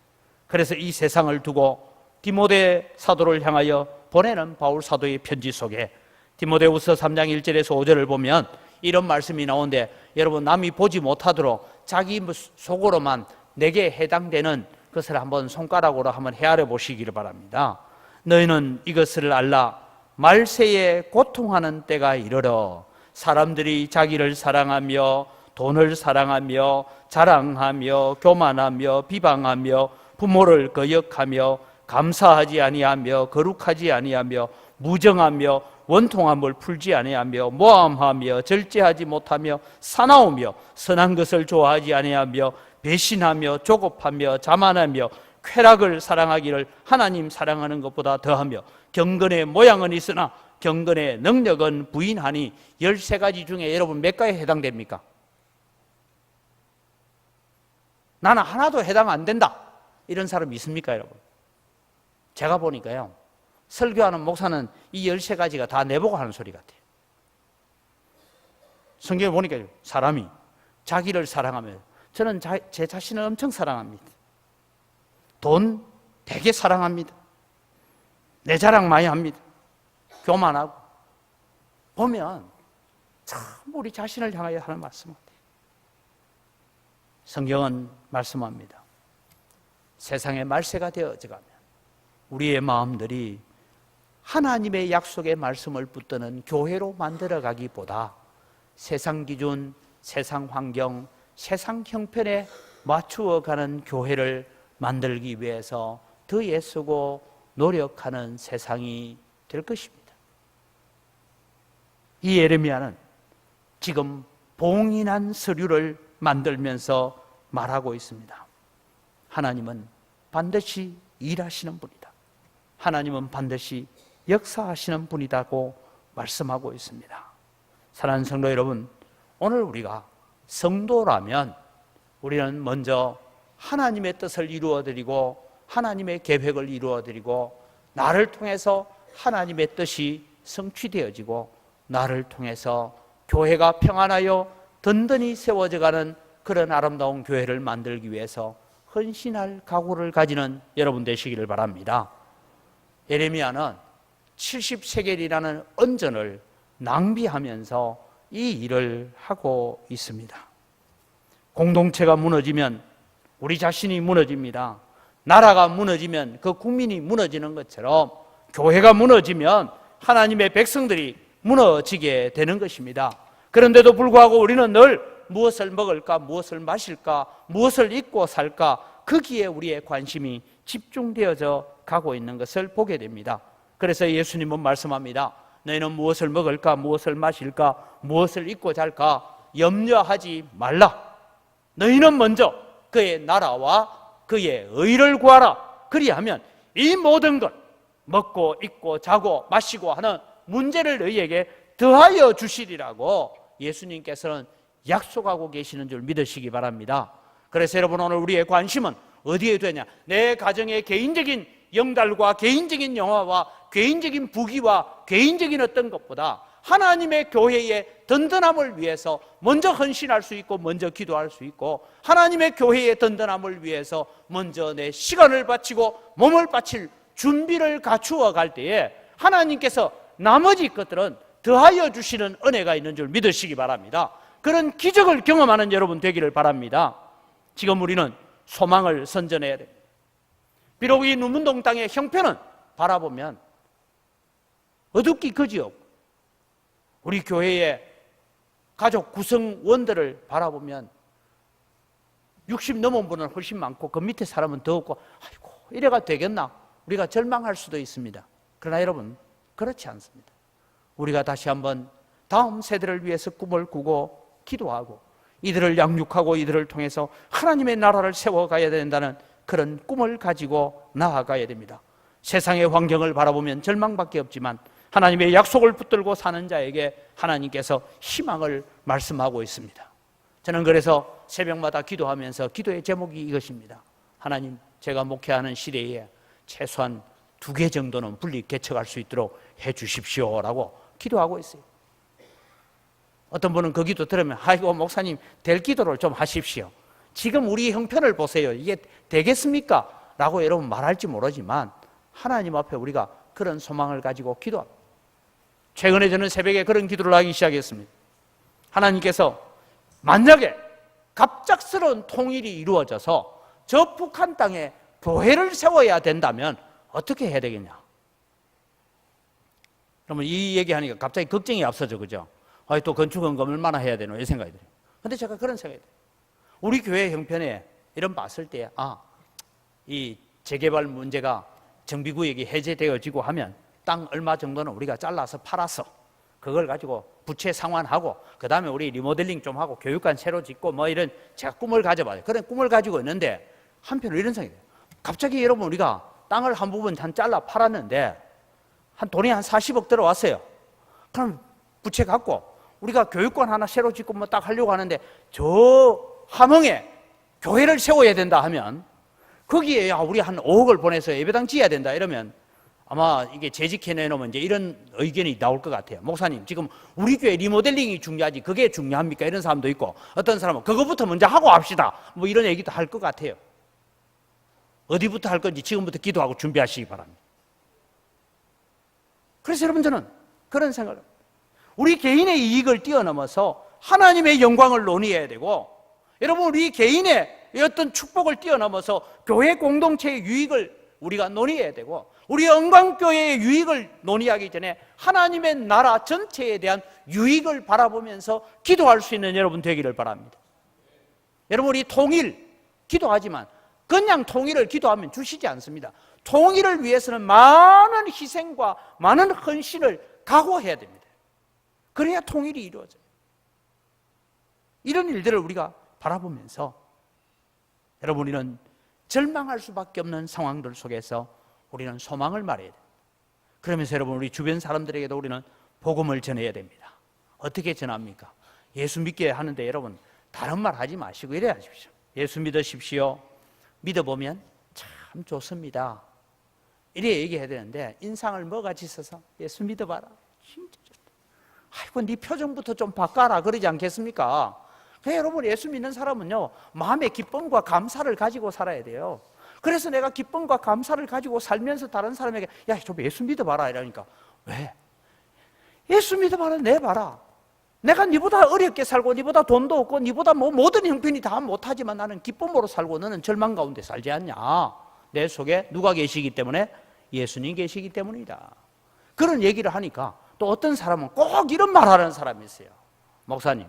그래서 이 세상을 두고 디모데 사도를 향하여 보내는 바울 사도의 편지 속에 디모데후서 3장 1절에서 5절을 보면 이런 말씀이 나오는데, 여러분, 남이 보지 못하도록 자기 속으로만 내게 해당되는 것을 한번 손가락으로 한번 헤아려 보시기를 바랍니다. 너희는 이것을 알라. 말세에 고통하는 때가 이르러 사람들이 자기를 사랑하며 돈을 사랑하며 자랑하며 교만하며 비방하며 부모를 거역하며 감사하지 아니하며 거룩하지 아니하며 무정하며 원통함을 풀지 아니하며 모함하며 절제하지 못하며 사나우며 선한 것을 좋아하지 아니하며 배신하며 조급하며 자만하며 쾌락을 사랑하기를 하나님 사랑하는 것보다 더하며 경건의 모양은 있으나 경건의 능력은 부인하니 13가지 중에 여러분 몇 가지에 해당됩니까? 나는 하나도 해당 안 된다, 이런 사람 있습니까, 여러분? 제가 보니까요, 설교하는 목사는 이 13가지가 다 내보고 하는 소리 같아요. 성경에 보니까 사람이 자기를 사랑하며, 저는 제 자신을 엄청 사랑합니다. 돈 되게 사랑합니다. 내 자랑 많이 합니다. 교만하고. 보면 참 우리 자신을 향하여 하는 말씀 같아요. 성경은 말씀합니다. 세상의 말세가 되어져가면 우리의 마음들이 하나님의 약속의 말씀을 붙드는 교회로 만들어가기보다 세상 기준, 세상 환경, 세상 형편에 맞추어가는 교회를 만들기 위해서 더 애쓰고 노력하는 세상이 될 것입니다. 이 예레미야는 지금 봉인한 서류를 만들면서 말하고 있습니다. 하나님은 반드시 일하시는 분이다. 하나님은 반드시 역사하시는 분이라고 말씀하고 있습니다. 사랑하는 성도 여러분, 오늘 우리가 성도라면 우리는 먼저 하나님의 뜻을 이루어드리고 하나님의 계획을 이루어드리고 나를 통해서 하나님의 뜻이 성취되어지고 나를 통해서 교회가 평안하여 든든히 세워져가는 그런 아름다운 교회를 만들기 위해서 헌신할 각오를 가지는 여러분 되시기를 바랍니다. 예레미야는 70세겔이라는 은전을 낭비하면서 이 일을 하고 있습니다. 공동체가 무너지면 우리 자신이 무너집니다. 나라가 무너지면 그 국민이 무너지는 것처럼 교회가 무너지면 하나님의 백성들이 무너지게 되는 것입니다. 그런데도 불구하고 우리는 늘 무엇을 먹을까, 무엇을 마실까, 무엇을 입고 살까, 거기에 우리의 관심이 집중되어져 가고 있는 것을 보게 됩니다. 그래서 예수님은 말씀합니다. 너희는 무엇을 먹을까, 무엇을 마실까, 무엇을 입고 잘까 염려하지 말라. 너희는 먼저 그의 나라와 그의 의를 구하라. 그리하면 이 모든 것, 먹고 입고 자고 마시고 하는 문제를 너희에게 더하여 주시리라고 예수님께서는 약속하고 계시는 줄 믿으시기 바랍니다. 그래서 여러분, 오늘 우리의 관심은 어디에 되냐? 내 가정의 개인적인 영달과 개인적인 영화와 개인적인 부귀와 개인적인 어떤 것보다 하나님의 교회의 든든함을 위해서 먼저 헌신할 수 있고 먼저 기도할 수 있고, 하나님의 교회의 든든함을 위해서 먼저 내 시간을 바치고 몸을 바칠 준비를 갖추어 갈 때에 하나님께서 나머지 것들은 더하여 주시는 은혜가 있는 줄 믿으시기 바랍니다. 그런 기적을 경험하는 여러분 되기를 바랍니다. 지금 우리는 소망을 선전해야 됩니다. 비록 이 눈문동 땅의 형편은 바라보면 어둡기 그지없고, 우리 교회의 가족 구성원들을 바라보면 60 넘은 분은 훨씬 많고 그 밑에 사람은 더 없고, 아이고 이래가 되겠나 우리가 절망할 수도 있습니다. 그러나 여러분 그렇지 않습니다. 우리가 다시 한번 다음 세대를 위해서 꿈을 꾸고 기도하고 이들을 양육하고 이들을 통해서 하나님의 나라를 세워가야 된다는 그런 꿈을 가지고 나아가야 됩니다. 세상의 환경을 바라보면 절망밖에 없지만 하나님의 약속을 붙들고 사는 자에게 하나님께서 희망을 말씀하고 있습니다. 저는 그래서 새벽마다 기도하면서 기도의 제목이 이것입니다. 하나님, 제가 목회하는 시대에 최소한 2개 정도는 분리 개척할 수 있도록 해 주십시오라고 기도하고 있어요. 어떤 분은 그 기도 들으면 아이고 목사님 될 기도를 좀 하십시오. 지금 우리 형편을 보세요. 이게 되겠습니까? 라고 여러분 말할지 모르지만 하나님 앞에 우리가 그런 소망을 가지고 기도합니다. 최근에 저는 새벽에 그런 기도를 하기 시작했습니다. 하나님께서 만약에 갑작스러운 통일이 이루어져서 저 북한 땅에 교회를 세워야 된다면 어떻게 해야 되겠냐? 그러면 이 얘기하니까 갑자기 걱정이 앞서죠, 그죠? 또 건축원금 얼마나 해야 되노? 이 생각이 들어요. 근데 제가 그런 생각이 들어요. 우리 교회 형편에 이런 봤을 때, 이 재개발 문제가 정비구역이 해제되어지고 하면 땅 얼마 정도는 우리가 잘라서 팔아서 그걸 가지고 부채 상환하고 그 다음에 우리 리모델링 좀 하고 교육관 새로 짓고 뭐 이런 제가 꿈을 가져봐요. 그런 꿈을 가지고 있는데 한편으로 이런 생각이 들어요. 갑자기 여러분 우리가 땅을 한 부분 잘라 팔았는데 돈이 한 40억 들어왔어요. 그럼 부채 갖고 우리가 교육관 하나 새로 짓고 뭐 딱 하려고 하는데 저 함흥에 교회를 세워야 된다 하면 거기에 우리 한 5억을 보내서 예배당 지어야 된다 이러면 아마 이게 재직해내놓으면 이제 이런 의견이 나올 것 같아요. 목사님, 지금 우리 교회 리모델링이 중요하지 그게 중요합니까? 이런 사람도 있고 어떤 사람은 그거부터 먼저 하고 합시다. 뭐 이런 얘기도 할 것 같아요. 어디부터 할 건지 지금부터 기도하고 준비하시기 바랍니다. 그래서 여러분 저는 그런 생각을 합니다. 우리 개인의 이익을 뛰어넘어서 하나님의 영광을 논의해야 되고, 여러분 우리 개인의 어떤 축복을 뛰어넘어서 교회 공동체의 유익을 우리가 논의해야 되고, 우리 영광교회의 유익을 논의하기 전에 하나님의 나라 전체에 대한 유익을 바라보면서 기도할 수 있는 여러분 되기를 바랍니다. 여러분 우리 통일 기도하지만 그냥 통일을 기도하면 주시지 않습니다. 통일을 위해서는 많은 희생과 많은 헌신을 각오해야 됩니다. 그래야 통일이 이루어져요. 이런 일들을 우리가 바라보면서 여러분 우리는 절망할 수밖에 없는 상황들 속에서 우리는 소망을 말해야 됩니다. 그러면서 여러분 우리 주변 사람들에게도 우리는 복음을 전해야 됩니다. 어떻게 전합니까? 예수 믿게 하는데 여러분 다른 말 하지 마시고 이래 하십시오. 예수 믿으십시오. 믿어보면 참 좋습니다. 이래 얘기해야 되는데 인상을 뭐같이 써서 예수 믿어봐라. 진짜 좋다. 아이고 네 표정부터 좀 바꿔라 그러지 않겠습니까? 여러분 예수 믿는 사람은요 마음의 기쁨과 감사를 가지고 살아야 돼요. 그래서 내가 기쁨과 감사를 가지고 살면서 다른 사람에게 야 좀 예수 믿어봐라 이러니까 왜? 예수 믿어봐라 내봐라. 내가 네보다 어렵게 살고 네보다 돈도 없고 네보다 뭐 모든 형편이 다 못하지만 나는 기쁨으로 살고 너는 절망 가운데 살지 않냐. 내 속에 누가 계시기 때문에? 예수님 계시기 때문이다. 그런 얘기를 하니까 또 어떤 사람은 꼭 이런 말 하는 사람이 있어요. 목사님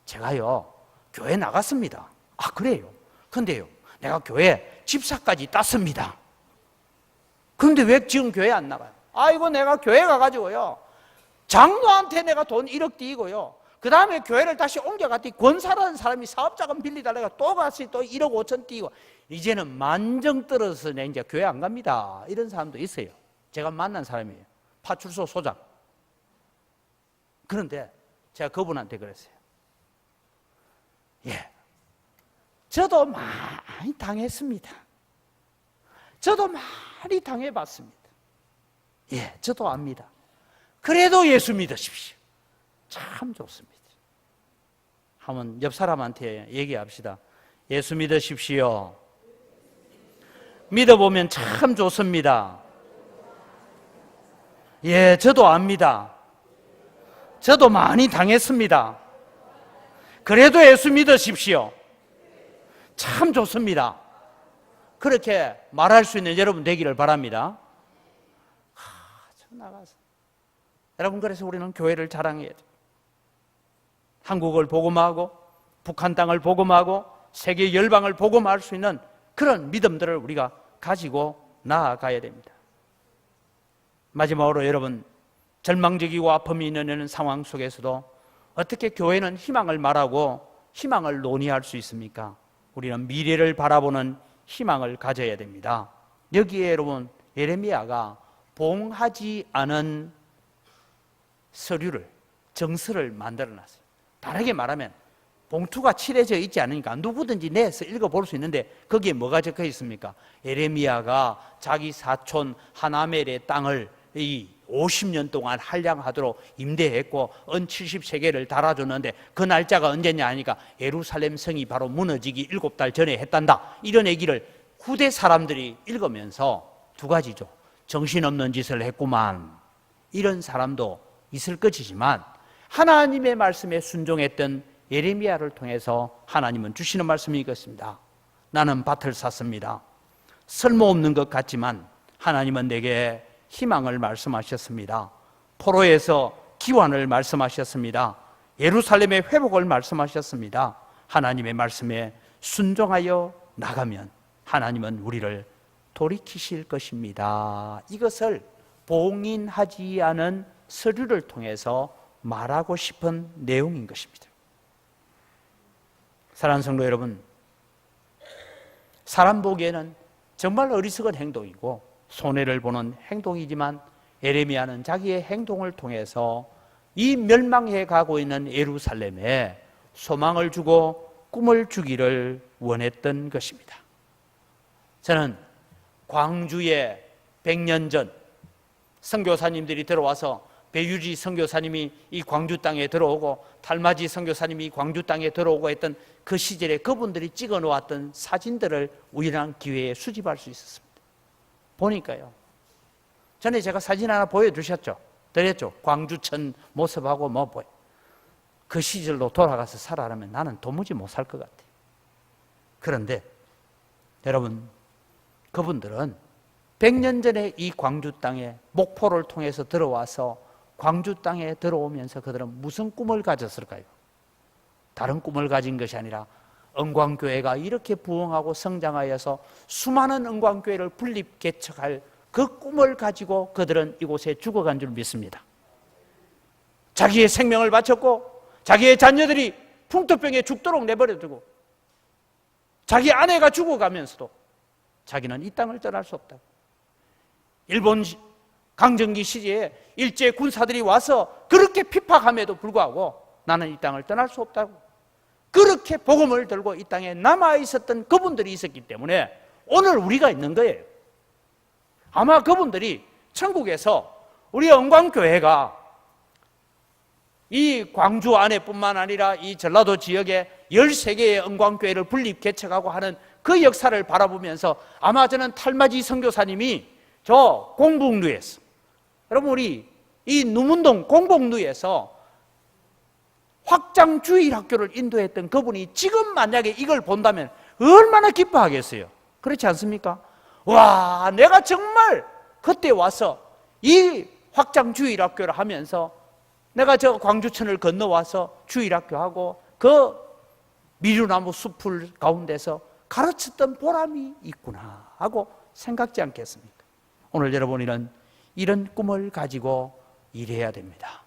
제가요 교회 나갔습니다. 아 그래요? 근데요 내가 교회 집사까지 땄습니다. 그런데 왜 지금 교회 안 나가요? 아이고 내가 교회 가가지고요 장로한테 내가 돈 1억 띄고요 그 다음에 교회를 다시 옮겨갔더니 권사라는 사람이 사업자금 빌리달라가 또 가서 또 1억 5천 띄고 이제는 만정 떨어져서 내 이제 교회 안 갑니다. 이런 사람도 있어요. 제가 만난 사람이에요. 파출소 소장. 그런데 제가 그분한테 그랬어요. 예, 저도 많이 당했습니다. 저도 많이 당해봤습니다. 예, 저도 압니다. 그래도 예수 믿으십시오. 참 좋습니다. 한번 옆 사람한테 얘기합시다. 예수 믿으십시오. 믿어보면 참 좋습니다. 예, 저도 압니다. 저도 많이 당했습니다. 그래도 예수 믿으십시오. 참 좋습니다. 그렇게 말할 수 있는 여러분 되기를 바랍니다. 나가서 여러분, 그래서 우리는 교회를 자랑해야 돼요. 한국을 복음하고 북한 땅을 복음하고 세계 열방을 복음할 수 있는 그런 믿음들을 우리가 가지고 나아가야 됩니다. 마지막으로 여러분, 절망적이고 아픔이 있는 상황 속에서도 어떻게 교회는 희망을 말하고 희망을 논의할 수 있습니까? 우리는 미래를 바라보는 희망을 가져야 됩니다. 여기에 여러분, 예레미야가 봉하지 않은 서류를, 정서를 만들어놨어요. 다르게 말하면 봉투가 칠해져 있지 않으니까 누구든지 내서 읽어볼 수 있는데 거기에 뭐가 적혀 있습니까? 예레미야가 자기 사촌 하나멜의 땅을 이 50년 동안 한량하도록 임대했고 은 70세겔을 달아줬는데 그 날짜가 언제냐 하니까 예루살렘 성이 바로 무너지기 7달 전에 했단다. 이런 얘기를 후대 사람들이 읽으면서 두 가지죠. 정신없는 짓을 했구만, 이런 사람도 있을 것이지만 하나님의 말씀에 순종했던 예레미야를 통해서 하나님은 주시는 말씀이 이것입니다. 나는 밭을 샀습니다. 쓸모없는 것 같지만 하나님은 내게 희망을 말씀하셨습니다. 포로에서 기환을 말씀하셨습니다. 예루살렘의 회복을 말씀하셨습니다. 하나님의 말씀에 순종하여 나가면 하나님은 우리를 돌이키실 것입니다. 이것을 봉인하지 않은 서류를 통해서 말하고 싶은 내용인 것입니다. 사랑하는 성도 여러분, 사람 보기에는 정말 어리석은 행동이고 손해를 보는 행동이지만 예레미야는 자기의 행동을 통해서 이 멸망해 가고 있는 예루살렘에 소망을 주고 꿈을 주기를 원했던 것입니다. 저는 광주에 100년 전 선교사님들이 들어와서 배유지 선교사님이 이 광주 땅에 들어오고 달맞이 선교사님이 광주 땅에 들어오고 했던 그 시절에 그분들이 찍어 놓았던 사진들을 우연한 기회에 수집할 수 있었습니다. 보니까요, 전에 제가 사진 하나 보여드렸죠. 광주천 모습하고 뭐 보여. 그 시절로 돌아가서 살아라면 나는 도무지 못 살 것 같아요. 그런데 여러분, 그분들은 100년 전에 이 광주 땅에 목포를 통해서 들어와서 광주 땅에 들어오면서 그들은 무슨 꿈을 가졌을까요? 다른 꿈을 가진 것이 아니라 은광교회가 이렇게 부흥하고 성장하여서 수많은 은광교회를 분립 개척할 그 꿈을 가지고 그들은 이곳에 죽어간 줄 믿습니다. 자기의 생명을 바쳤고 자기의 자녀들이 풍토병에 죽도록 내버려두고 자기 아내가 죽어가면서도 자기는 이 땅을 떠날 수 없다고. 일본 강점기 시기에 일제 군사들이 와서 그렇게 핍박함에도 불구하고 나는 이 땅을 떠날 수 없다고 그렇게 복음을 들고 이 땅에 남아있었던 그분들이 있었기 때문에 오늘 우리가 있는 거예요. 아마 그분들이 천국에서 우리 은광교회가 이 광주 안에뿐만 아니라 이 전라도 지역에 13개의 은광교회를 분립 개척하고 하는 그 역사를 바라보면서 아마 저는 탈마지 선교사님이 저 공북루에서, 여러분 우리 이 누문동 공북루에서 확장주일학교를 인도했던 그분이 지금 만약에 이걸 본다면 얼마나 기뻐하겠어요. 그렇지 않습니까? 와, 내가 정말 그때 와서 이 확장주일학교를 하면서 내가 저 광주천을 건너와서 주일학교하고 그 미루나무 숲을 가운데서 가르쳤던 보람이 있구나 하고 생각지 않겠습니까? 오늘 여러분이는 이런 꿈을 가지고 일해야 됩니다.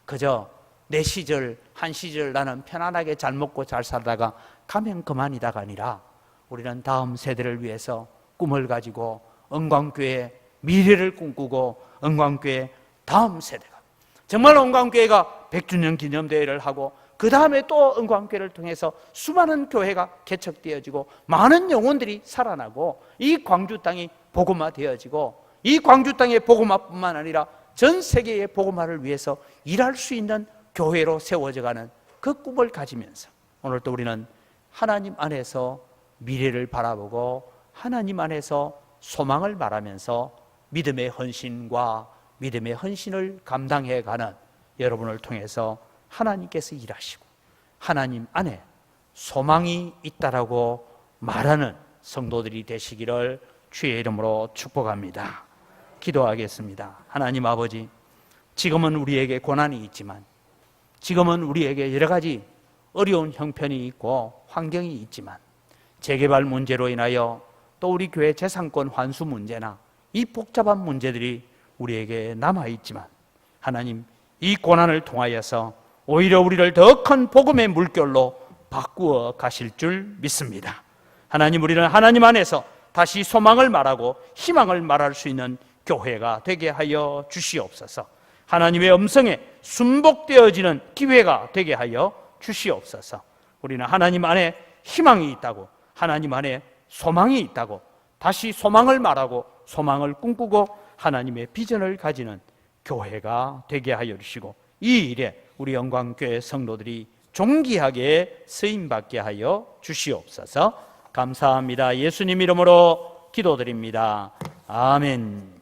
그저 내 시절 한 시절 나는 편안하게 잘 먹고 잘 살다가 가면 그만이다가 아니라 우리는 다음 세대를 위해서 꿈을 가지고 은광교회 미래를 꿈꾸고 은광교회 다음 세대가 정말 은광교회가 100주년 기념대회를 하고 그 다음에 또 은광교회를 통해서 수많은 교회가 개척되어지고 많은 영혼들이 살아나고 이 광주 땅이 복음화 되어지고 이 광주 땅의 복음화뿐만 아니라 전 세계의 복음화를 위해서 일할 수 있는 교회로 세워져가는 그 꿈을 가지면서 오늘도 우리는 하나님 안에서 미래를 바라보고 하나님 안에서 소망을 말하면서 믿음의 헌신과 믿음의 헌신을 감당해가는 여러분을 통해서 하나님께서 일하시고 하나님 안에 소망이 있다라고 말하는 성도들이 되시기를 주의 이름으로 축복합니다. 기도하겠습니다. 하나님 아버지, 지금은 우리에게 고난이 있지만, 지금은 우리에게 여러 가지 어려운 형편이 있고 환경이 있지만, 재개발 문제로 인하여 또 우리 교회 재산권 환수 문제나 이 복잡한 문제들이 우리에게 남아있지만, 하나님 이 고난을 통하여서 오히려 우리를 더 큰 복음의 물결로 바꾸어 가실 줄 믿습니다. 하나님, 우리는 하나님 안에서 다시 소망을 말하고 희망을 말할 수 있는 교회가 되게 하여 주시옵소서. 하나님의 음성에 순복되어지는 기회가 되게 하여 주시옵소서. 우리는 하나님 안에 희망이 있다고, 하나님 안에 소망이 있다고, 다시 소망을 말하고 소망을 꿈꾸고 하나님의 비전을 가지는 교회가 되게 하여 주시고, 이 일에 우리 영광교회 성도들이 존귀하게 쓰임받게 하여 주시옵소서. 감사합니다. 예수님 이름으로 기도드립니다. 아멘.